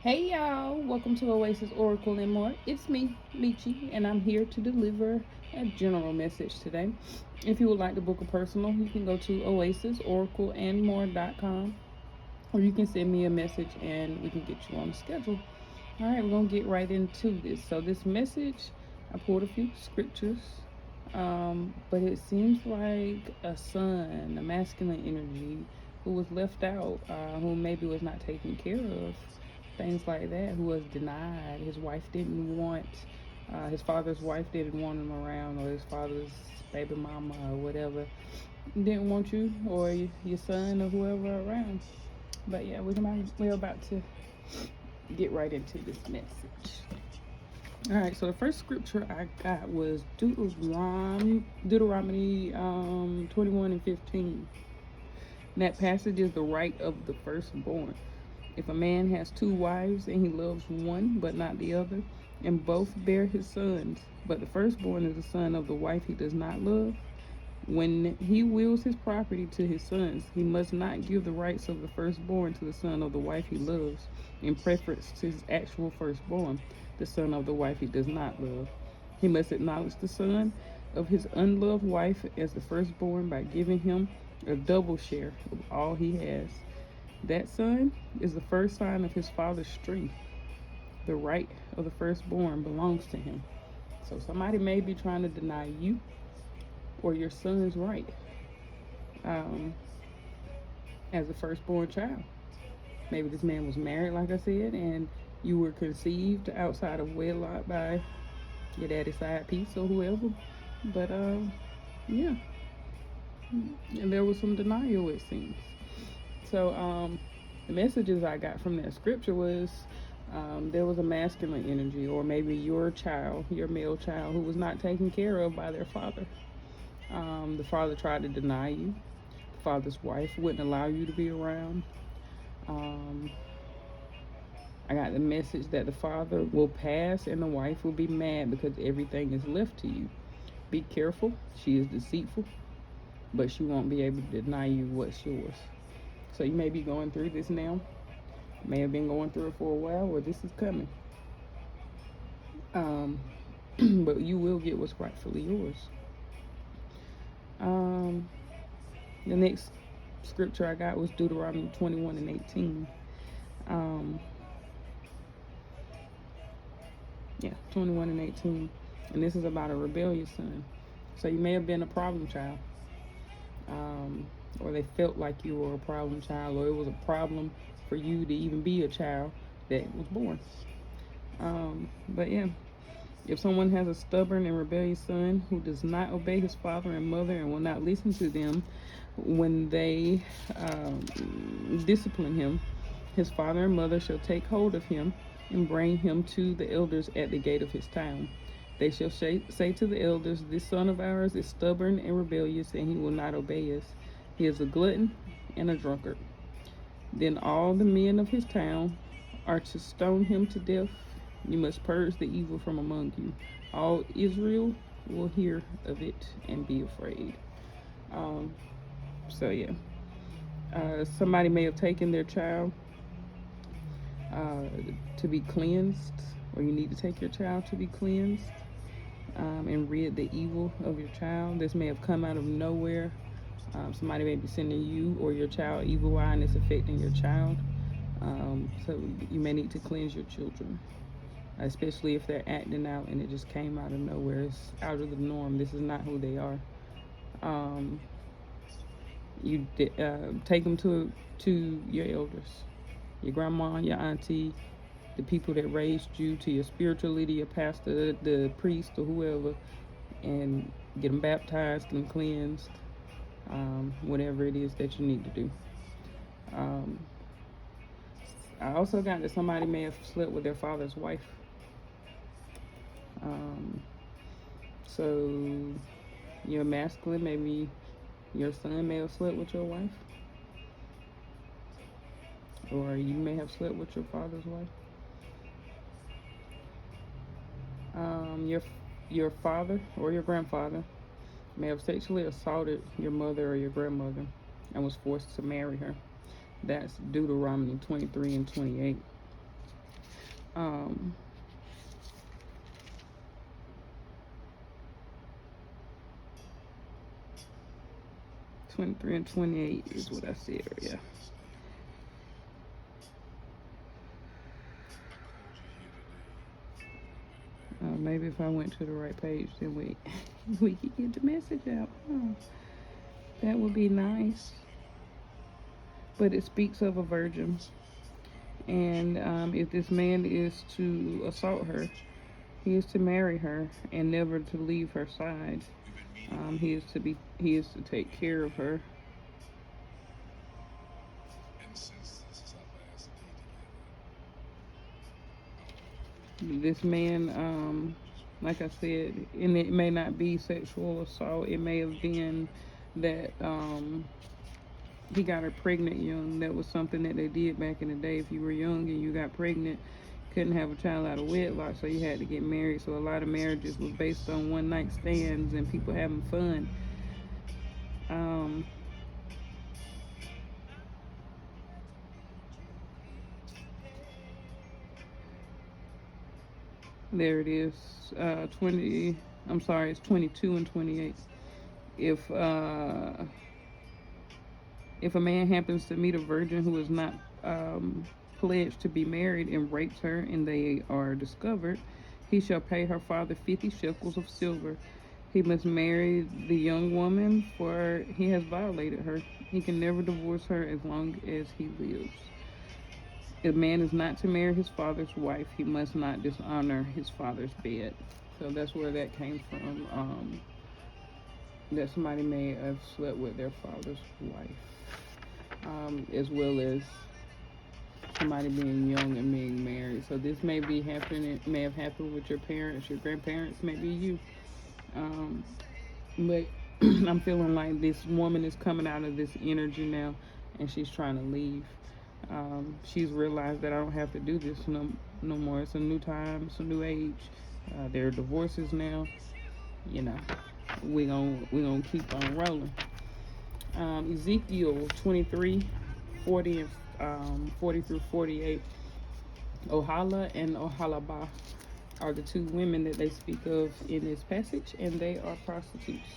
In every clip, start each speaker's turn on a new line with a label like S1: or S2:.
S1: Hey y'all, welcome to Oasis Oracle and More. It's me, Michi, and I'm here to deliver a general message today. If you would like to book a personal, you can go to oasisoracleandmore.com or you can send me a message and we can get you on the schedule. All right, we're going to get right into this. So, this message, I pulled a few scriptures, but it seems like a son, a masculine energy, who was left out, who maybe was not taken care of, things like that, who was denied. His wife didn't want, his father's wife didn't want him around, or his father's baby mama, or whatever, didn't want you or your son or whoever around. But yeah, we're about to get right into this message. All right, so the first scripture I got was Deuteronomy 21 and 15. And that passage is the right of the firstborn. If a man has two wives and he loves one but not the other, and both bear his sons, but the firstborn is the son of the wife he does not love, when he wills his property to his sons, he must not give the rights of the firstborn to the son of the wife he loves, in preference to his actual firstborn, the son of the wife he does not love. He must acknowledge the son of his unloved wife as the firstborn by giving him a double share of all he has. That son is the first sign of his father's strength. The right of the firstborn belongs to him. So somebody may be trying to deny you or your son's right um, as a firstborn child. Maybe this man was married, like I said, and you were conceived outside of wedlock by your daddy's side piece or whoever. But yeah, and there was some denial, it seems. So the messages I got from that scripture was there was a masculine energy, or maybe your child, your male child, who was not taken care of by their father. The father tried to deny you. The father's wife wouldn't allow you to be around. Um, I got the message that the father will pass and the wife will be mad because everything is left to you. Be careful. She is deceitful, but she won't be able to deny you what's yours. So you may be going through this now. May have been going through it for a while, or this is coming. Um, but you will get what's rightfully yours. Um, the next scripture I got was Deuteronomy 21 and 18. Um, yeah, 21 and 18. And this is about a rebellious son. So you may have been a problem child. Or they felt like you were a problem child, or it was a problem for you to even be a child that was born. But yeah, if someone has a stubborn and rebellious son who does not obey his father and mother and will not listen to them when they discipline him, his father and mother shall take hold of him and bring him to the elders at the gate of his town. They shall say to the elders, "This son of ours is stubborn and rebellious, and he will not obey us. He is a glutton and a drunkard." Then all the men of his town are to stone him to death. You must purge the evil from among you. All Israel will hear of it and be afraid. Um, so yeah, somebody may have taken their child uh, to be cleansed, or you need to take your child to be cleansed and rid the evil of your child. This may have come out of nowhere. Somebody may be sending you or your child evil eye, and it's affecting your child. So you may need to cleanse your children, especially if they're acting out and it just came out of nowhere. It's out of the norm. This is not who they are. You take them to your elders, your grandma, your auntie, the people that raised you, to your spiritual leader, your pastor, the priest, or whoever, and get them baptized, get them cleansed, whatever it is that you need to do. I also got that somebody may have slept with their father's wife. So you're masculine, maybe your son may have slept with your wife, or you may have slept with your father's wife. Your father or your grandfather may have sexually assaulted your mother or your grandmother and was forced to marry her. That's Deuteronomy 23 and 28. Um, 23 and 28 is what I said. Yeah. Maybe if I went to the right page, then we could get the message out. Oh, that would be nice. But it speaks of a virgin, and if this man is to assault her, he is to marry her and never to leave her side. He is to take care of her. This man, like I said, and it may not be sexual assault. It may have been that he got her pregnant young. That was something that they did back in the day. If you were young and you got pregnant, couldn't have a child out of wedlock, so you had to get married. So a lot of marriages was based on one night stands and people having fun. Um, there it is. 20. I'm sorry, it's 22 and 28. If if a man happens to meet a virgin who is not pledged to be married and rapes her and they are discovered, he shall pay her father 50 shekels of silver. He must marry the young woman, for he has violated her. He can never divorce her as long as he lives. If a man is not to marry his father's wife, he must not dishonor his father's bed. So that's where that came from. That somebody may have slept with their father's wife, as well as somebody being young and being married. So this may be happening. It may have happened with your parents, your grandparents, maybe you. But I'm feeling like this woman is coming out of this energy now, and she's trying to leave. She's realized that I don't have to do this no more. It's a new time. It's a new age. There are divorces now. You know, we gonna keep on rolling. Ezekiel 23, 40 and 40 through 48. Ohala and Ohalabah are the two women that they speak of in this passage, and they are prostitutes,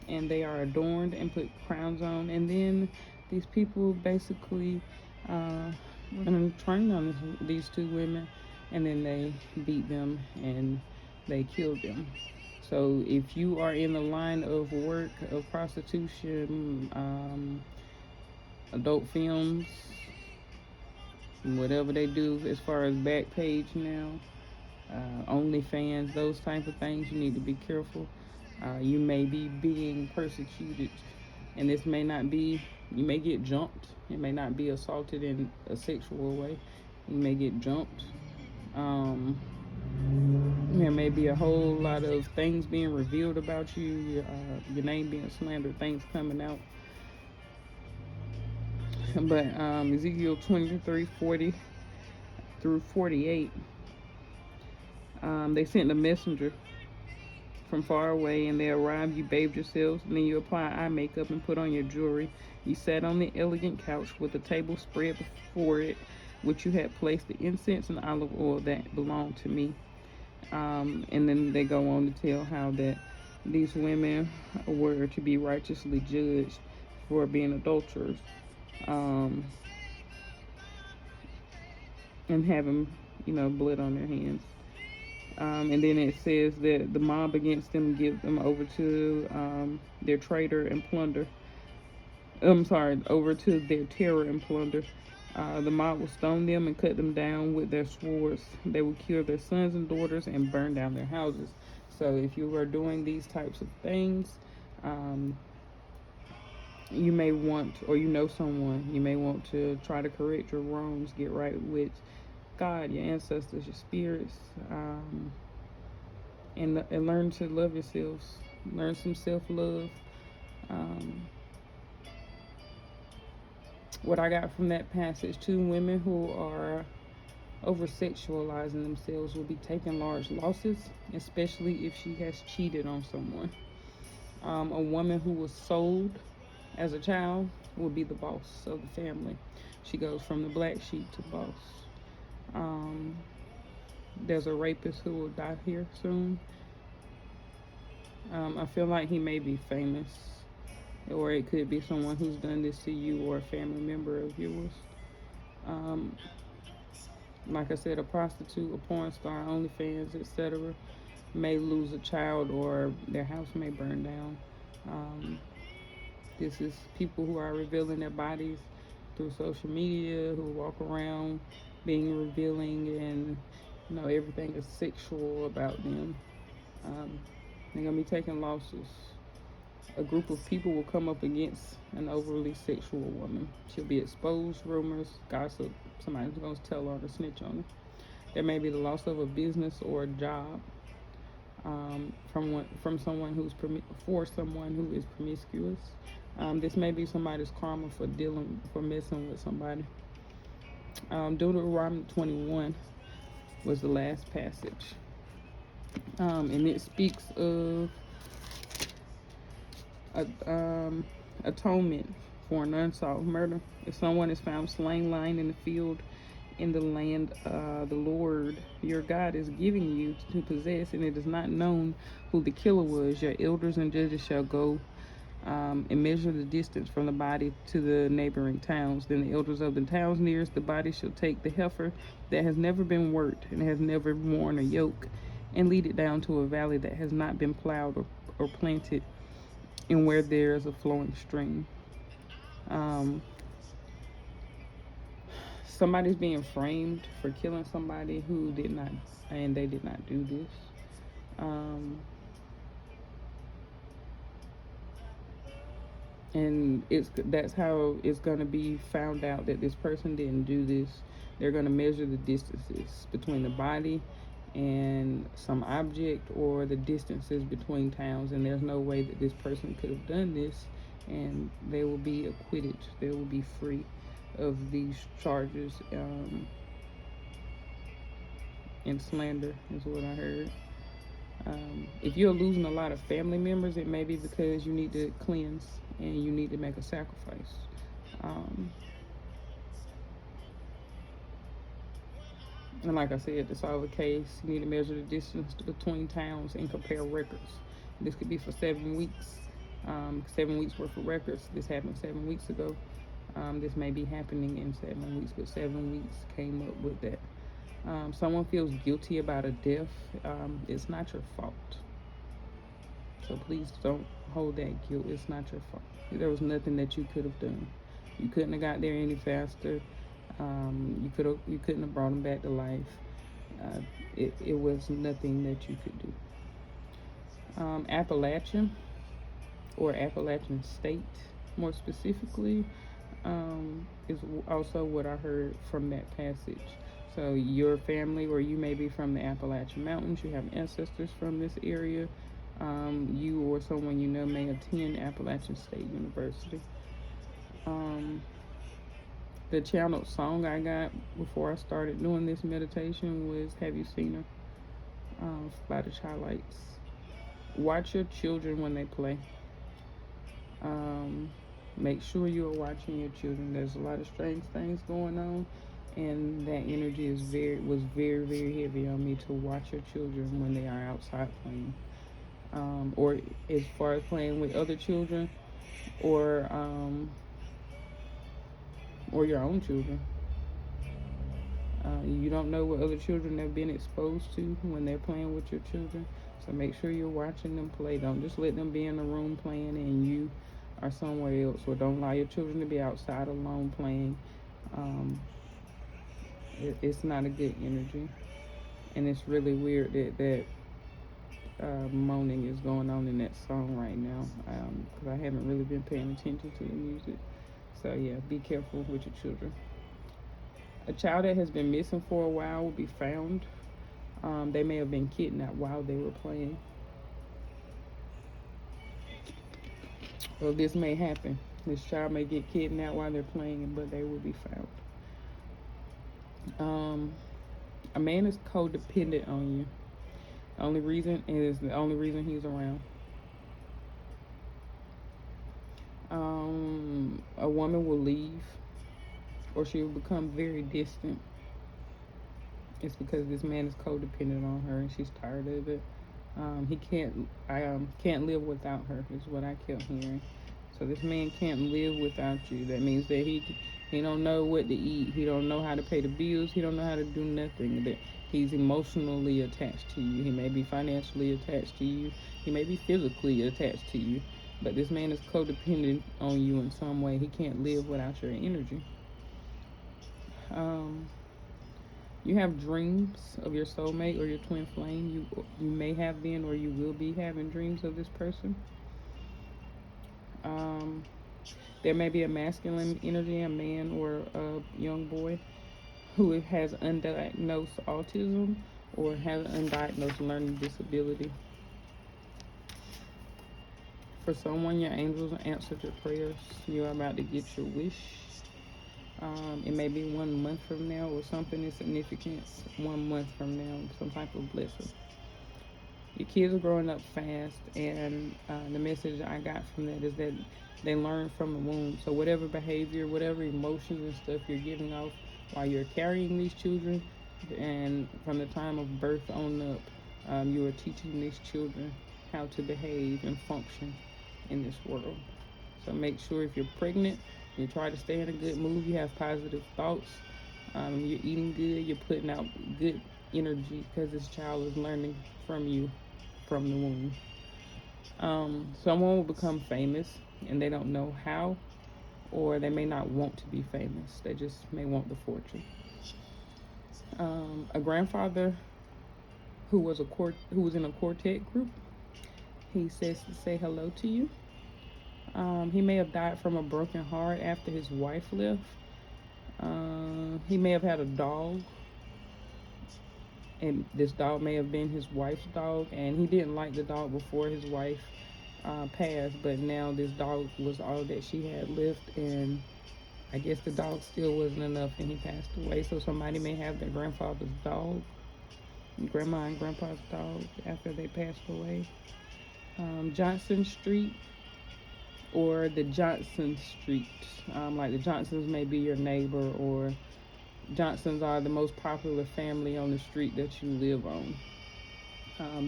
S1: and they are adorned and put crowns on, and then these people basically and train on these two women, and then they beat them and they kill them. So if you are in the line of work of prostitution, adult films, whatever they do as far as Backpage now, OnlyFans, those type of things, you need to be careful. You may be being persecuted, and this may not be, you may get jumped. It may not be assaulted in a sexual way. You may get jumped. There may be a whole lot of things being revealed about you, your name being slandered, things coming out. But Ezekiel 23, 40 through 48, they sent a messenger from far away, and they arrived. You bathed yourselves, and then you apply eye makeup and put on your jewelry. You sat on the elegant couch with a table spread before it, which you had placed the incense and olive oil that belonged to me. And then they go on to tell how that these women were to be righteously judged for being adulterers, and having, blood on their hands. And then it says that the mob against them give them over to their traitor and plunder. I'm sorry, over to their terror and plunder. The mob will stone them and cut them down with their swords. They will kill their sons and daughters and burn down their houses. So if you are doing these types of things, you may want, or someone, you may want to try to correct your wrongs, get right with God, your ancestors, your spirits, and learn to love yourselves. Learn some self-love. What I got from that passage, two women who are over sexualizing themselves will be taking large losses, especially if she has cheated on someone. A woman who was sold as a child will be the boss of the family. She goes from the black sheep to boss. there's a rapist who will die here soon. I feel like he may be famous, or it could be someone who's done this to you or a family member of yours. Um, like I said, a prostitute, a porn star, OnlyFans, etc., may lose a child or their house may burn down. Um, this is people who are revealing their bodies through social media, who walk around being revealing, and everything is sexual about them. Um, they're gonna be taking losses. A group of people will come up against an overly sexual woman. She'll be exposed, rumors, gossip. Somebody's gonna tell her to snitch on her. There may be the loss of a business or a job, from someone for someone who is promiscuous. This may be somebody's karma for messing with somebody. Deuteronomy 21 was the last passage, and it speaks of atonement for an unsolved murder. If someone is found slain lying in the field in the land the Lord your God is giving you to possess, and it is not known who the killer was, your elders and judges shall go and measure the distance from the body to the neighboring towns. Then the elders of the towns nearest the body shall take the heifer that has never been worked and has never worn a yoke, and lead it down to a valley that has not been plowed or planted, and where there is a flowing stream. Somebody's being framed for killing somebody who did not, and they did not do this. And that's how it's going to be found out that this person didn't do this. They're going to measure the distances between the body and some object, or the distances between towns, and there's no way that this person could have done this, and they will be acquitted. They will be free of these charges. And slander is what I heard. If you're losing a lot of family members, it may be because you need to cleanse and you need to make a sacrifice. And like I said, to solve a case, you need to measure the distance between towns and compare records. This could be for 7 weeks. 7 weeks worth of records. This happened 7 weeks ago. This may be happening in 7 weeks, but 7 weeks came up with that. Someone feels guilty about a death. It's not your fault. So please don't hold that guilt. It's not your fault. There was nothing that you could have done. You couldn't have got there any faster. You couldn't have brought them back to life. It was nothing that you could do. Appalachian, or Appalachian State, more specifically, is also what I heard from that passage. So your family, or you may be from the Appalachian Mountains, you have ancestors from this area. You or someone you know may attend Appalachian State University. The channeled song I got before I started doing this meditation was "Have You Seen Her?" By the Childlights. Watch your children when they play. Make sure you are watching your children. There's a lot of strange things going on, and that energy was very, very heavy on me to watch your children when they are outside playing, or as far as playing with other children, or your own children. You don't know what other children have been exposed to when they're playing with your children, so make sure you're watching them play. Don't just let them be in the room playing and you are somewhere else, or don't allow your children to be outside alone playing. It's not a good energy, and it's really weird that moaning is going on in that song right now, because I haven't really been paying attention to the music. So yeah, be careful with your children. A child that has been missing for a while will be found. They may have been kidnapped while they were playing. So this may happen. This child may get kidnapped while they're playing, but they will be found. A man is codependent on you. The only reason he's around. A woman will leave, or she will become very distant. It's because this man is codependent on her and she's tired of it. He can't live without her is what I kept hearing. So this man can't live without you. That means that he don't know what to eat. He don't know how to pay the bills. He don't know how to do nothing. That he's emotionally attached to you. He may be financially attached to you. He may be physically attached to you. But this man is codependent on you in some way. He can't live without your energy. You have dreams of your soulmate or your twin flame. You may have been or you will be having dreams of this person. There may be a masculine energy, a man or a young boy who has undiagnosed autism or has an undiagnosed learning disability. For someone, your angels answered your prayers. You're about to get your wish. It may be 1 month from now or something in significance 1 month from now, some type of blessing. Your kids are growing up fast, and the message I got from that is that they learn from the womb. So whatever behavior, whatever emotions and stuff you're giving off while you're carrying these children, and from the time of birth on up, you are teaching these children how to behave and function in this world. So make sure if you're pregnant, you try to stay in a good mood, you have positive thoughts, you're eating good, you're putting out good energy because this child is learning from you from the womb. Someone will become famous and they don't know how, or they may not want to be famous. They just may want the fortune. A grandfather who was in a quartet group, he says to say hello to you. He may have died from a broken heart after his wife left. He may have had a dog, and this dog may have been his wife's dog, and he didn't like the dog before his wife passed, but now this dog was all that she had left, and I guess the dog still wasn't enough, and he passed away. So somebody may have their grandfather's dog, grandma and grandpa's dog, after they passed away. Johnson Street, or the Johnson Street. Like the Johnsons may be your neighbor, or Johnsons are the most popular family on the street that you live on.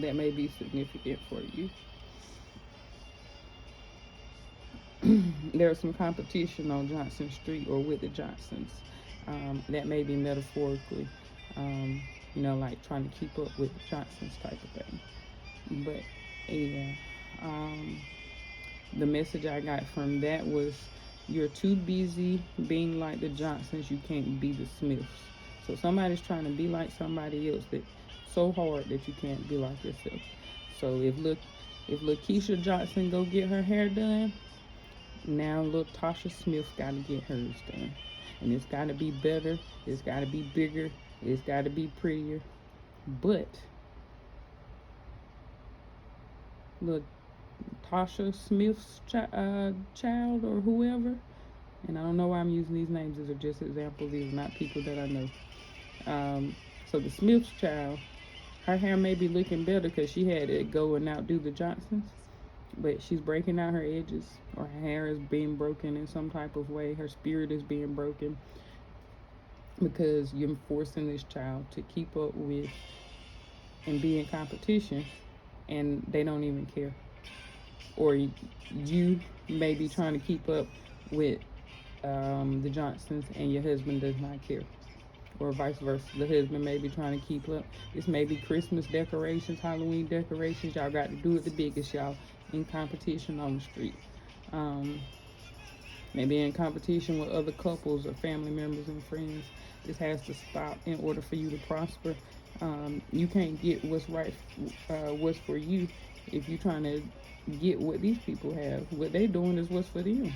S1: That may be significant for you. There's some competition on Johnson Street or with the Johnsons. That may be metaphorically, like trying to keep up with the Johnsons type of thing. But yeah. The message I got from that was, you're too busy being like the Johnsons, you can't be the Smiths. So somebody's trying to be like somebody else that so hard that you can't be like yourself. So if Lakeisha Johnson go get her hair done, now little Tasha Smith got to get hers done. And it's got to be better, it's got to be bigger, it's got to be prettier. But little Tasha Smith's child or whoever, and I don't know why I'm using these names, these are just examples, these are not people that I know. So the Smith's child, her hair may be looking better because she had to go and outdo the Johnsons, but she's breaking out her edges, or her hair is being broken in some type of way, her spirit is being broken, because you're forcing this child to keep up with and be in competition, and they don't even care. Or you may be trying to keep up with the Johnsons and your husband does not care, or vice versa. The husband may be trying to keep up. This may be Christmas decorations, Halloween decorations. Y'all got to do it the biggest, y'all, in competition on the street. Maybe in competition with other couples or family members and friends. This has to stop in order for you to prosper. You can't get what's right, what's for you, if you're trying to get what these people have. What they doing is what's for them.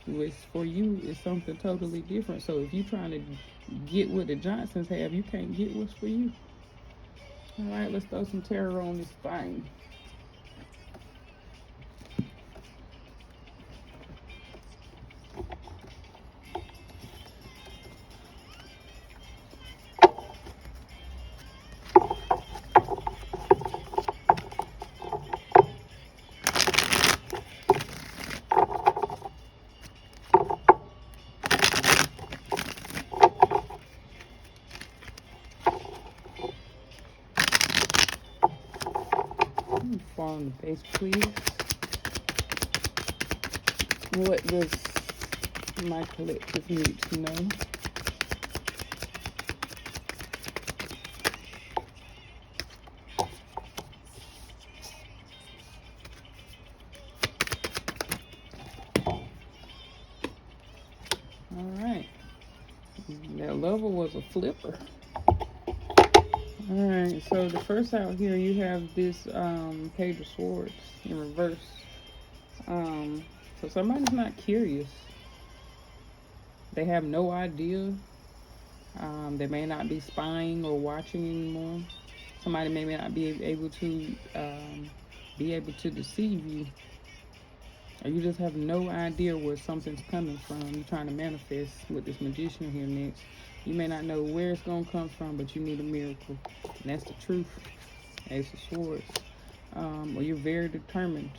S1: What's for you is something totally different. So if you're trying to get what the Johnsons have, you can't get what's for you. All right, let's throw some tarot on this thing. Fall on the base, please. What does my collective need to know? Alright. That lover was a flipper. Alright, so the first out here you have this Page of Swords in reverse. So somebody's not curious. They have no idea. They may not be spying or watching anymore. Somebody may not be able to deceive you. Or you just have no idea where something's coming from. You're trying to manifest with this Magician here next. You may not know where it's going to come from, but you need a miracle. And that's the truth. Ace of Swords. Or you're very determined.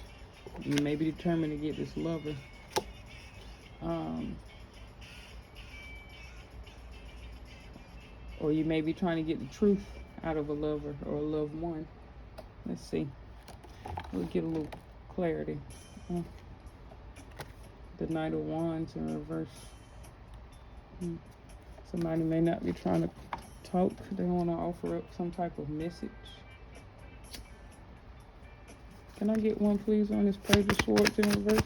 S1: You may be determined to get this lover. Or you may be trying to get the truth out of a lover or a loved one. Let's see. We'll get a little clarity. The Knight of Wands in reverse. Somebody may not be trying to talk. They want to offer up some type of message. Can I get one, please, on this Page of Swords in reverse?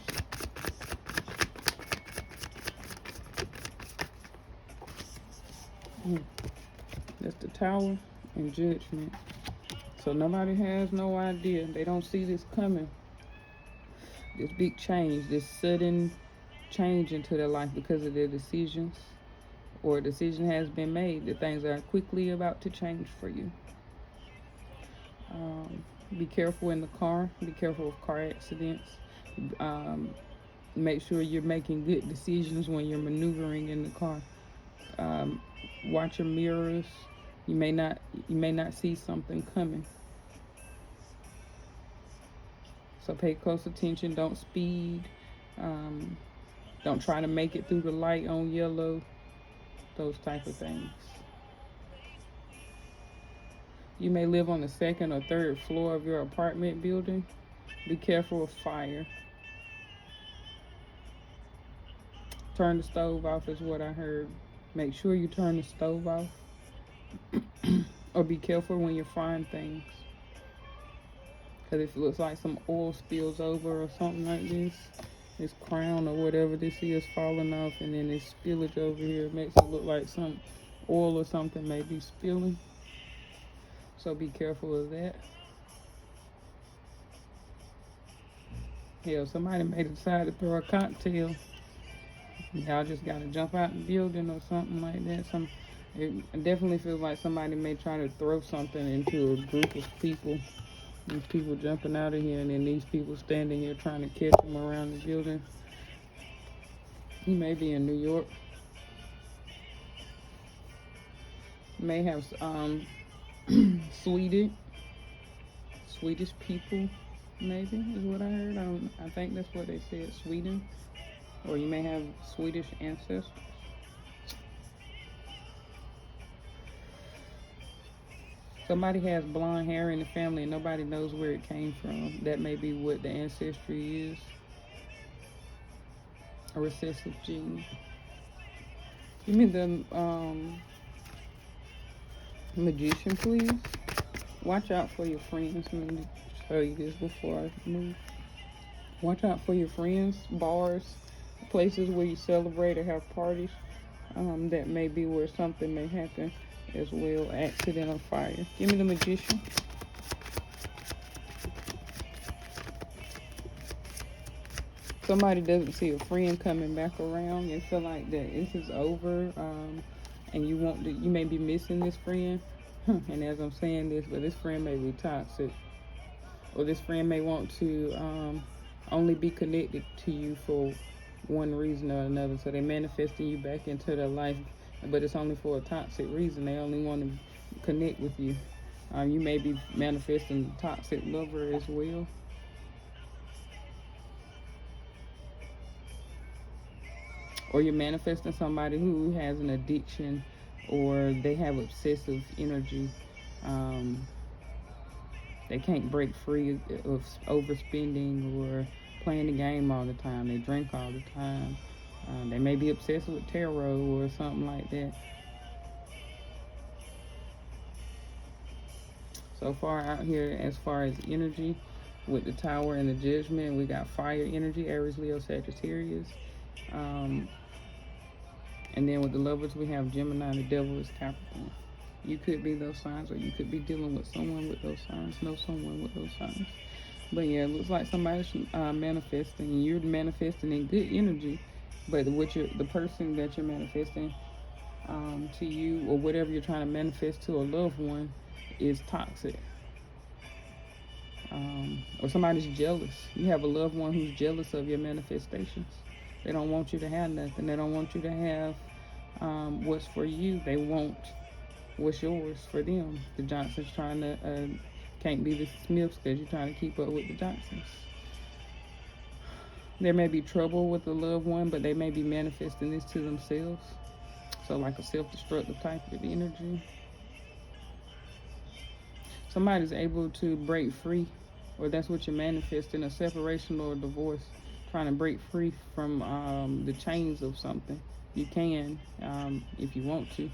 S1: That's the Tower and Judgment. So nobody has no idea. They don't see this coming. This big change, this sudden change into their life because of their decisions, or a decision has been made that things are quickly about to change for you. Be careful in the car. Be careful of car accidents. Make sure you're making good decisions when you're maneuvering in the car. Watch your mirrors. You may not see something coming. So pay close attention. Don't speed. Don't try to make it through the light on yellow. Those type of things. You may live on the second or third floor of your apartment building. Be careful of fire. Turn the stove off is what I heard. Make sure you turn the stove off. Or be careful when you're frying things. Because if it looks like some oil spills over or something like this crown or whatever this is falling off, and then this spillage over here makes it look like some oil or something may be spilling. So be careful of that. Hell, somebody may decide to throw a cocktail. Y'all just gotta jump out the building or something like that. It definitely feels like somebody may try to throw something into a group of people. These people jumping out of here, and then these people standing here trying to catch them around the building. You may be in New York. You may have Swedish people, maybe, is what I heard. I think that's what they said, Sweden. Or you may have Swedish ancestors. Somebody has blonde hair in the family and nobody knows where it came from. That may be what the ancestry is. A recessive gene. Give me the Magician, please. Watch out for your friends. Let me show you this before I move. Watch out for your friends, bars, places where you celebrate or have parties. That may be where something may happen as well. Accident or fire. Give me the Magician. Somebody doesn't see a friend coming back around and feel like that this is over, and you may be missing this friend. And as I'm saying this, but this friend may be toxic, or this friend may want to only be connected to you for one reason or another. So they're manifesting you back into their life, but it's only for a toxic reason. They only want to connect with you. You may be manifesting a toxic lover as well. Or you're manifesting somebody who has an addiction, or they have obsessive energy. They can't break free of overspending or playing the game all the time. They drink all the time. They may be obsessed with tarot or something like that. So far out here, as far as energy, with the Tower and the Judgment, we got fire energy, Aries, Leo, Sagittarius. Um, and then with the Lovers, we have Gemini, and the Devil is Capricorn. You could be those signs, or you could be dealing with someone with those signs, know someone with those signs. But yeah, it looks like somebody's manifesting, and you're manifesting in good energy. But the person that you're manifesting to you, or whatever you're trying to manifest to a loved one, is toxic. Or somebody's jealous. You have a loved one who's jealous of your manifestations. They don't want you to have nothing. They don't want you to have what's for you. They want what's yours for them. The Johnsons trying to can't be the Smiths because you're trying to keep up with the Johnsons. There may be trouble with a loved one, but they may be manifesting this to themselves. So like a self-destructive type of energy. Somebody's able to break free, or that's what you're manifesting, a separation or a divorce, trying to break free from the chains of something. You can, if you want to.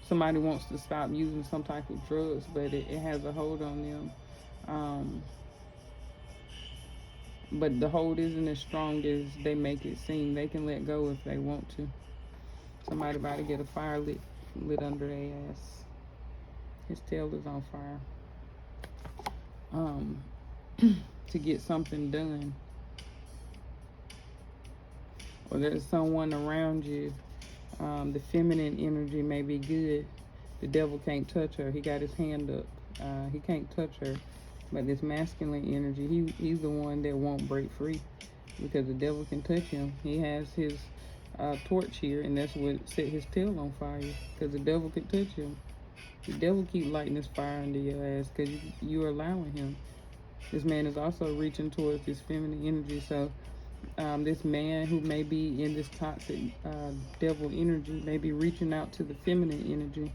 S1: Somebody wants to stop using some type of drugs, but it has a hold on them. But the hold isn't as strong as they make it seem. They can let go if they want to. Somebody about to get a fire lit under their ass. His tail is on fire. To get something done. Or there's someone around you. The feminine energy may be good. The devil can't touch her. He got his hand up. He can't touch her. But this masculine energy, he's the one that won't break free because the devil can touch him. He has his torch here, and that's what set his tail on fire because the devil could touch him. The devil keep lighting this fire under your ass because you're allowing him. This man is also reaching towards this feminine energy. So this man who may be in this toxic devil energy may be reaching out to the feminine energy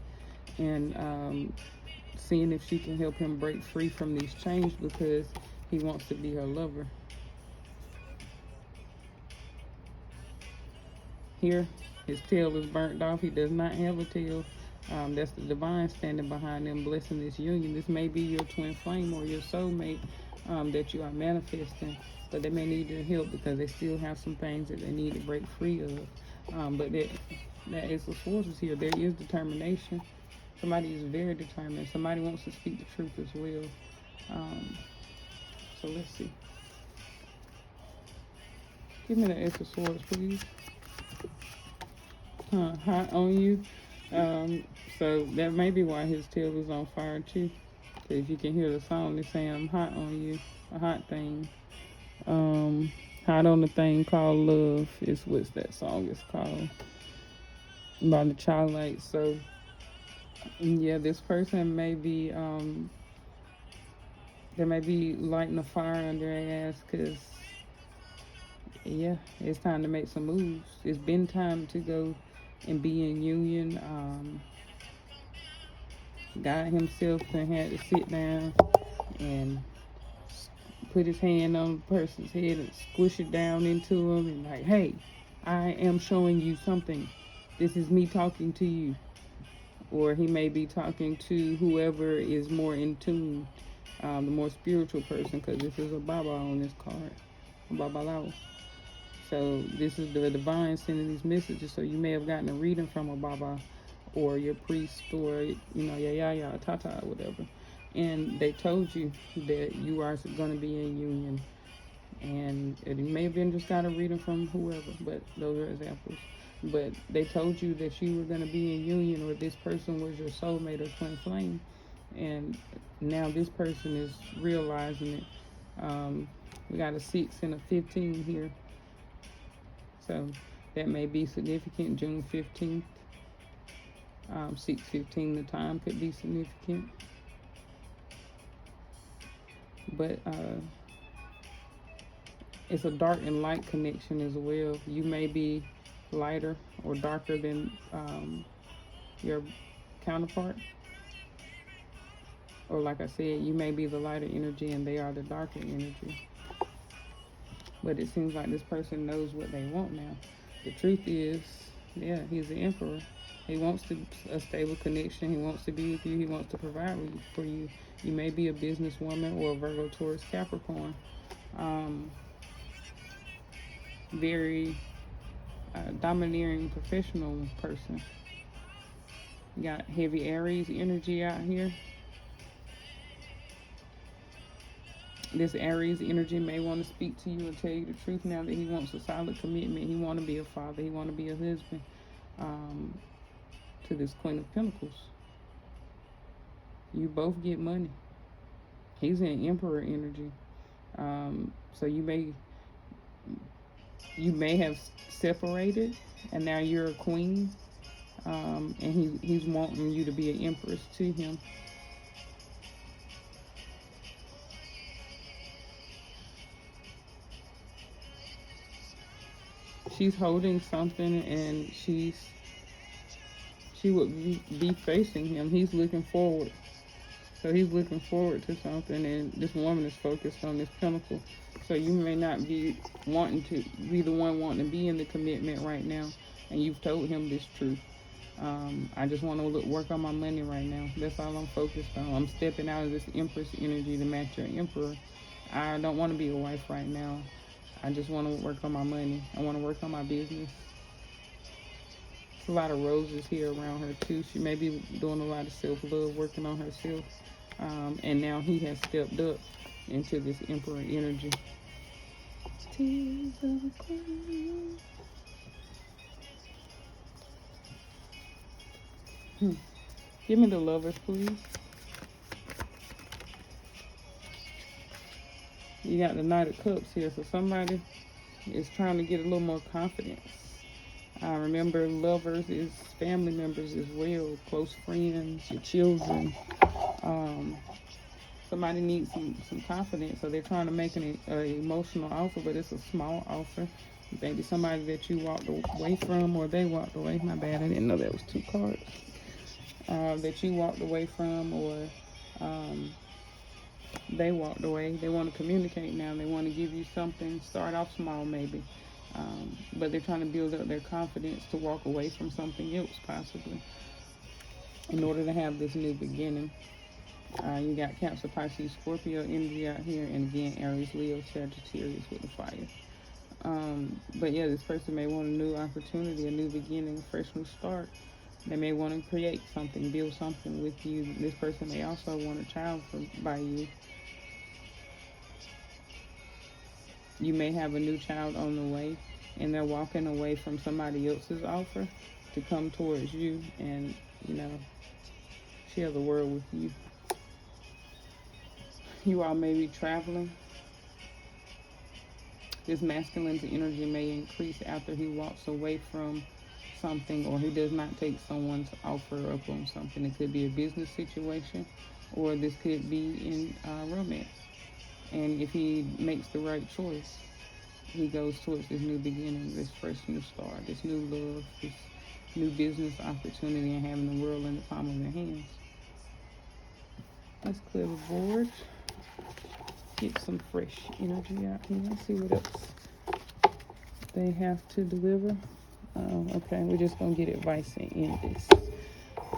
S1: and seeing if she can help him break free from these chains because he wants to be her lover. Here, his tail is burnt off. He does not have a tail. That's the divine standing behind them, blessing this union. This may be your twin flame or your soulmate that you are manifesting, but they may need your help because they still have some things that they need to break free of. But that is the forces here. There is determination. Somebody is very determined. Somebody wants to speak the truth as well. So let's see. Give me the Ace of Swords, please. Hot on you. So that may be why his tail is on fire too. Because you can hear the song, they say I'm hot on you. A hot thing. Hot on the thing called love is what that song is called. By the Childlight. So yeah, this person may be they may be lighting a fire under their ass because yeah, it's time to make some moves. It's been time to go and be in union. God himself had to sit down and put his hand on the person's head and squish it down into him and like, hey, I am showing you something. This is me talking to you. Or he may be talking to whoever is more in tune, the more spiritual person, because this is a Baba on this card, a Babalao. So this is the divine sending these messages. So you may have gotten a reading from a Baba or your priest or, ya, tata, or whatever. And they told you that you are going to be in union. And it may have been just got a reading from whoever, but those are examples. But they told you that you were going to be in union, or this person was your soulmate or twin flame. And now this person is realizing it. We got a 6 and a 15 here. So that may be significant. June 15th. 6:15, the time could be significant. But it's a dark and light connection as well. You may be lighter or darker than your counterpart. Or like I said, you may be the lighter energy and they are the darker energy. But it seems like this person knows what they want now. The truth is, yeah, he's the emperor. He wants a stable connection. He wants to be with you. He wants to provide for you. You may be a businesswoman or a Virgo, Taurus, Capricorn. Very domineering professional person. You got heavy Aries energy out here. This Aries energy may want to speak to you and tell you the truth now that he wants a solid commitment. He want to be a father. He want to be a husband to this Queen of Pentacles. You both get money. He's in Emperor energy. So you may have separated and now you're a queen. And he's wanting you to be an empress to him. She's holding something and she would be facing him. He's looking forward. So he's looking forward to something, and this woman is focused on this pentacle. So you may not be wanting to be the one wanting to be in the commitment right now, and you've told him this truth. I just want to work on my money right now. That's all I'm focused on. I'm stepping out of this Empress energy to match your Emperor. I don't want to be a wife right now. I just want to work on my money. I want to work on my business. There's a lot of roses here around her too. She may be doing a lot of self-love, working on herself. And now he has stepped up into this Emperor energy. Tears of a queen. Give me the Lovers, please. You got the Knight of Cups here, so somebody is trying to get a little more confidence. Remember, lovers is family members as well, close friends, your children. Somebody needs some confidence, so they're trying to make an emotional offer, but it's a small offer. Maybe somebody that you walked away from, or they walked away. My bad, I didn't know that was 2 cards. That you walked away from, or they walked away. They want to communicate now. They want to give you something. Start off small, maybe. But they're trying to build up their confidence to walk away from something else, possibly, in order to have this new beginning. You got Cancer, Pisces, Scorpio energy out here, and again, Aries, Leo, Sagittarius with the fire. But yeah, this person may want a new opportunity, a new beginning, a fresh new start. They may want to create something, build something with you. This person may also want a child by you. You may have a new child on the way, and they're walking away from somebody else's offer to come towards you and, share the world with you. You all may be traveling. This masculine's energy may increase after he walks away from something, or he does not take someone's offer up on something. It could be a business situation, or this could be in romance. And if he makes the right choice, he goes towards this new beginning, this fresh new start, this new love, this new business opportunity, and having the world in the palm of their hands. Let's clear the board. Get some fresh energy out here. Let's see what else they have to deliver. Okay, we're just going to get advice and end this.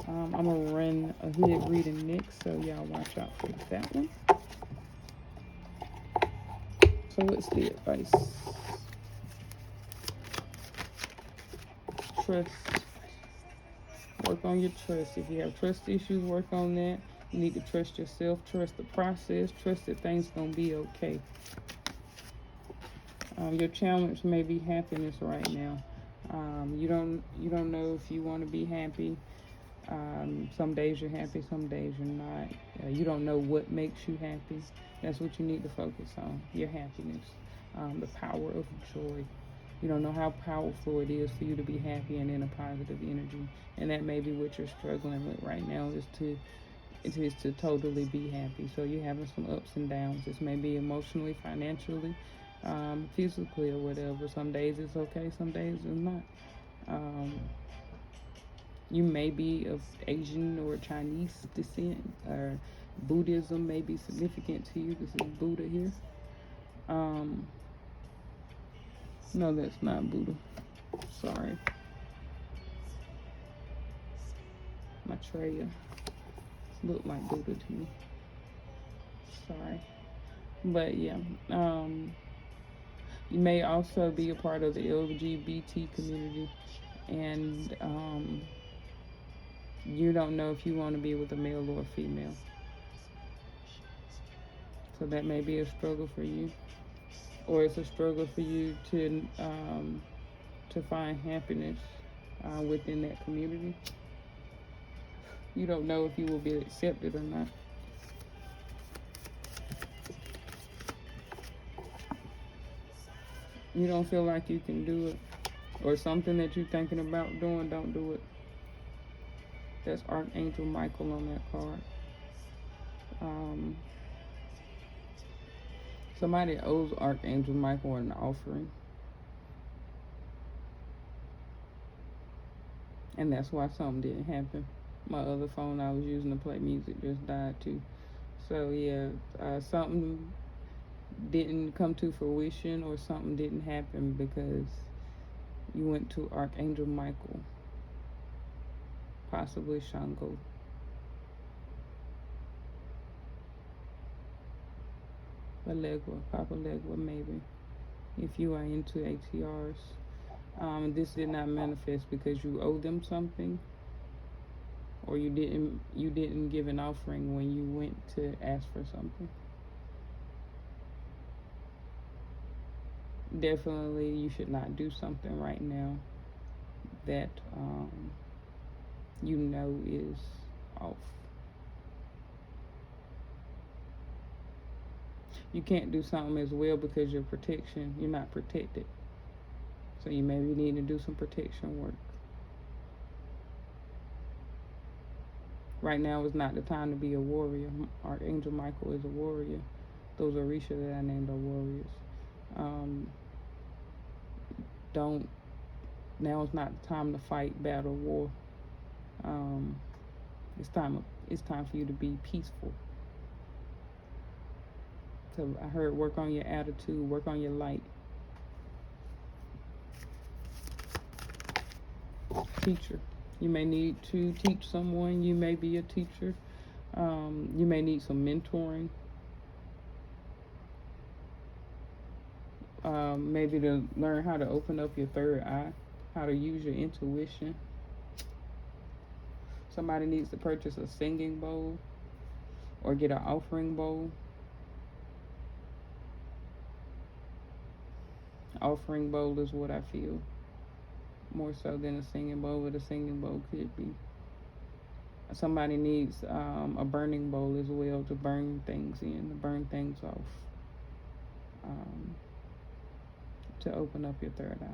S1: I'm going to run a hood reading next, so y'all watch out for that one. So what's the advice? Trust. Work on your trust. If you have trust issues, work on that. You need to trust yourself, trust the process, trust that things going to be okay. Your challenge may be happiness right now. You don't know if you want to be happy. Some days you're happy, some days you're not. You don't know what makes you happy. That's what you need to focus on, your happiness, the power of joy. You don't know how powerful it is for you to be happy and in a positive energy. And that may be what you're struggling with right now, is to totally be happy. So you're having some ups and downs. This may be emotionally, financially, physically, or whatever. Some days it's okay, some days it's not. You may be of Asian or Chinese descent, or Buddhism may be significant to you. This is Buddha here. No, that's not Buddha. Sorry. Maitreya. Look like Buddha to me. Sorry. But yeah. You may also be a part of the LGBT community, and you don't know if you want to be with a male or a female. So that may be a struggle for you, or it's a struggle for you to find happiness within that community. You don't know if you will be accepted or not. You don't feel like you can do it, or something that you're thinking about doing, don't do it. That's Archangel Michael on that card. Somebody owes Archangel Michael an offering, and that's why something didn't happen. My other phone I was using to play music just died too. So yeah, something didn't come to fruition, or something didn't happen because you went to Archangel Michael, possibly Shango. Legua, Papa Legua, maybe, if you are into ATRs. This did not manifest because you owe them something, or you didn't give an offering when you went to ask for something. Definitely, you should not do something right now that you know is off. You can't do something as well because you're not protected. So you maybe need to do some protection work. Right now is not the time to be a warrior. Archangel Michael is a warrior. Those Orisha that I named are warriors. Now is not the time to fight battle war. It's time for you to be peaceful. So I heard work on your attitude, work on your light. Teacher. You may need to teach someone. You may be a teacher. You may need some mentoring. Maybe to learn how to open up your third eye, how to use your intuition. Somebody needs to purchase a singing bowl or get an offering bowl. Offering bowl is what I feel, more so than a singing bowl, but a singing bowl could be. Somebody needs a burning bowl as well to burn things in, to burn things off, to open up your third eye.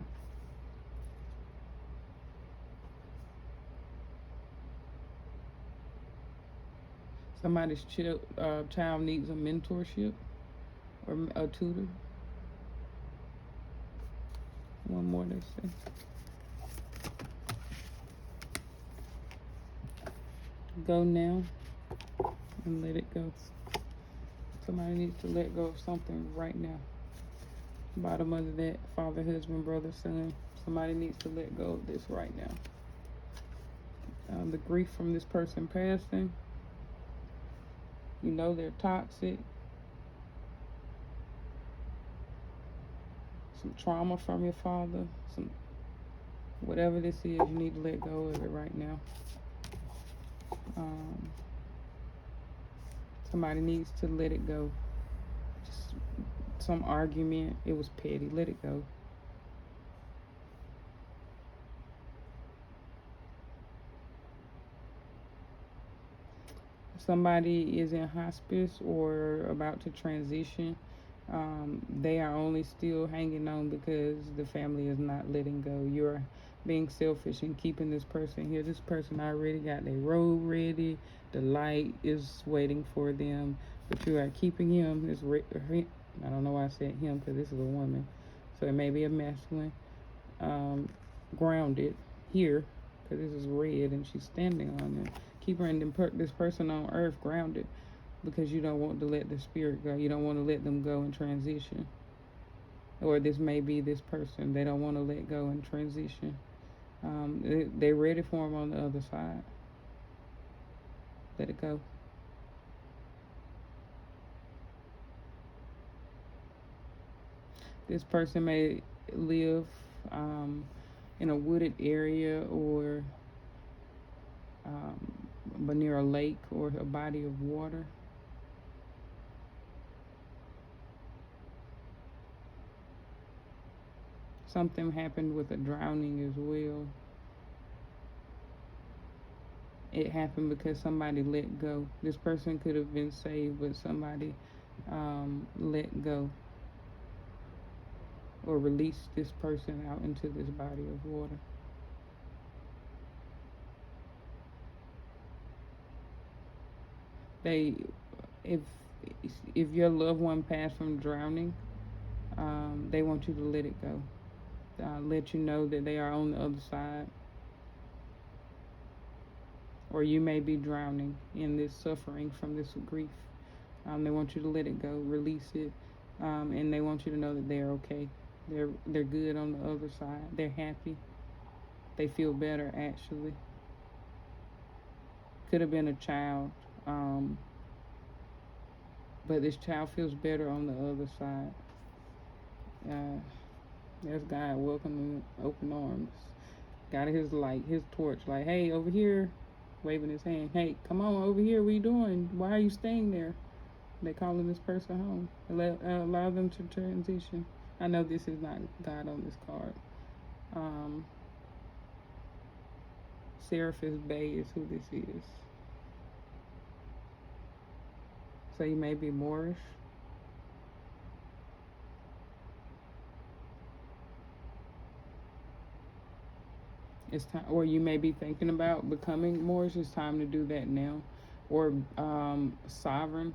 S1: Somebody's child needs a mentorship or a tutor. One more, they say. Go now and let it go. Somebody needs to let go of something right now. Bottom of that, father, husband, brother, son. Somebody needs to let go of this right now. The grief from this person passing. You know they're toxic. Some trauma from your father. Whatever this is, you need to let go of it right now. Somebody needs to let it go. Just some argument. It was petty. Let it go. Somebody is in hospice or about to transition. They are only still hanging on because the family is not letting go. You're being selfish and keeping this person here. This person already got their road ready. The light is waiting for them, but you are keeping him. I don't know why I said him because this is a woman, so it may be a masculine. Grounded here because this is red and she's standing on it. Keep her and this person on earth grounded, because you don't want to let the spirit go. You don't want to let them go and transition. Or this may be this person. They don't want to let go and transition. They're ready for them on the other side. Let it go. This person may live in a wooded area, or but near a lake or a body of water. Something happened with a drowning as well. It happened because somebody let go. This person could have been saved, but somebody let go or released this person out into this body of water. They, if your loved one passed from drowning, they want you to let it go. Let you know that they are on the other side. Or you may be drowning in this suffering from this grief. They want you to let it go, release it, and they want you to know that they're okay. They're good on the other side. They're happy. They feel better, actually. Could have been a child, but this child feels better on the other side. There's God welcoming open arms. Got his light, his torch, like, hey, over here, waving his hand. Hey, come on over here. What are you doing? Why are you staying there? They calling this person home. Allow them to transition. I know this is not God on this card. Seraphis Bay is who this is. So you may be Moorish. It's time, or you may be thinking about becoming Moorish. It's time to do that now. Or sovereign.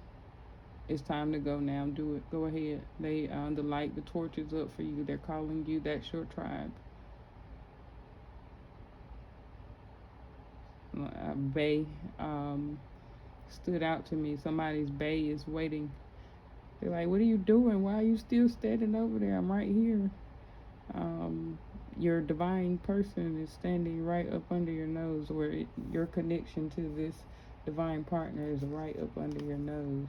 S1: It's time to go now. Do it. Go ahead. The light, the torch is up for you. They're calling you. That's your tribe. Bay stood out to me. Somebody's bay is waiting. They're like, what are you doing? Why are you still standing over there? I'm right here. Your divine person is standing right up under your nose, where your connection to this divine partner is right up under your nose.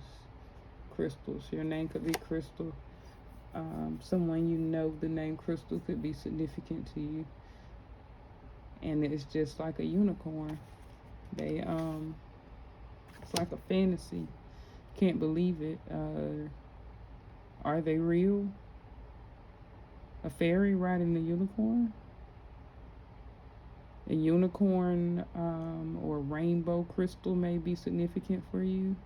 S1: Crystals. Your name could be Crystal. Someone you know, the name Crystal could be significant to you. And it's just like a unicorn. It's like a fantasy. Can't believe it. Are they real? A fairy riding a unicorn? A unicorn or rainbow crystal may be significant for you,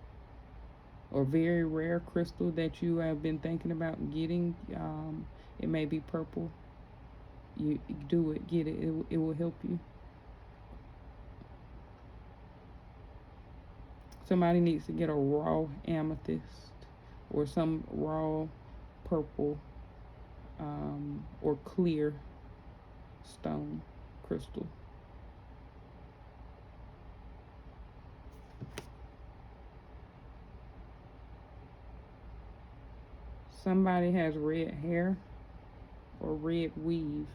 S1: or very rare crystal that you have been thinking about getting. It may be purple. You do it, get it. It will help you. Somebody needs to get a raw amethyst or some raw purple or clear stone crystal. Somebody has red hair or red weave.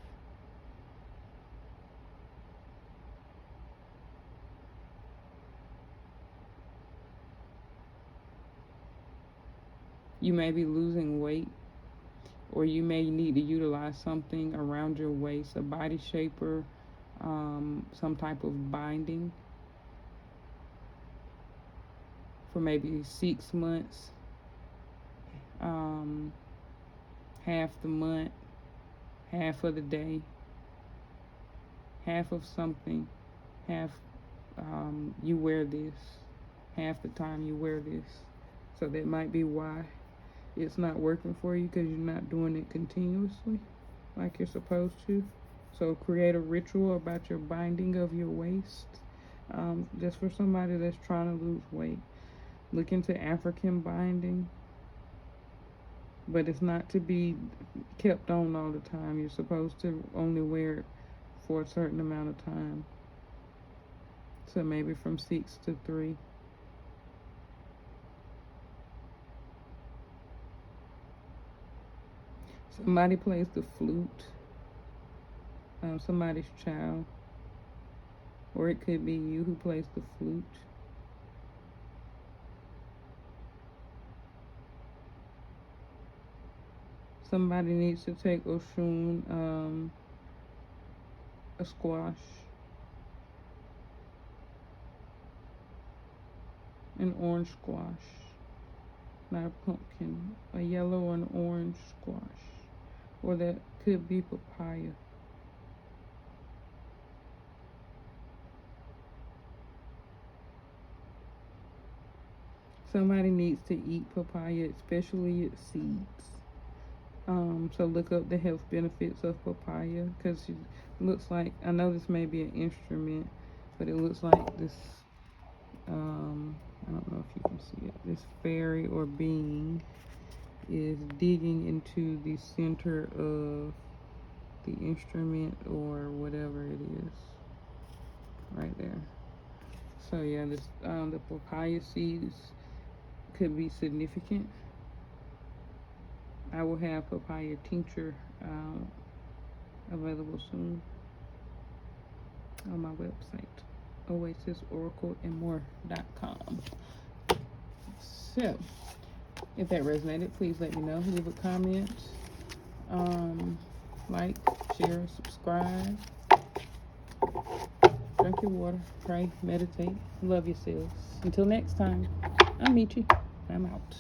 S1: You may be losing weight, or you may need to utilize something around your waist, a body shaper, some type of binding for maybe 6 months, half the month, half of the day, half of something, half you wear this, half the time you wear this. So that might be why it's not working for you, because you're not doing it continuously like you're supposed to. So create a ritual about your binding of your waist, just for somebody that's trying to lose weight. Look into African binding, but it's not to be kept on all the time. You're supposed to only wear it for a certain amount of time. So maybe from 6 to 3. Somebody plays the flute. Somebody's child. Or it could be you who plays the flute. Somebody needs to take Oshun a squash, an orange squash, not a pumpkin, a yellow and orange squash, or that could be papaya. Somebody needs to eat papaya, especially its seeds. So look up the health benefits of papaya, because it looks like, I know this may be an instrument, but it looks like this, I don't know if you can see it, this fairy or being is digging into the center of the instrument or whatever it is, right there. So yeah, this the papaya seeds could be significant. I will have papaya tincture available soon on my website, oasisOracleandmore.com. So, if that resonated, please let me know. Leave a comment, like, share, subscribe. Drink your water, pray, meditate, love yourselves. Until next time, I'm Michi. I'm out.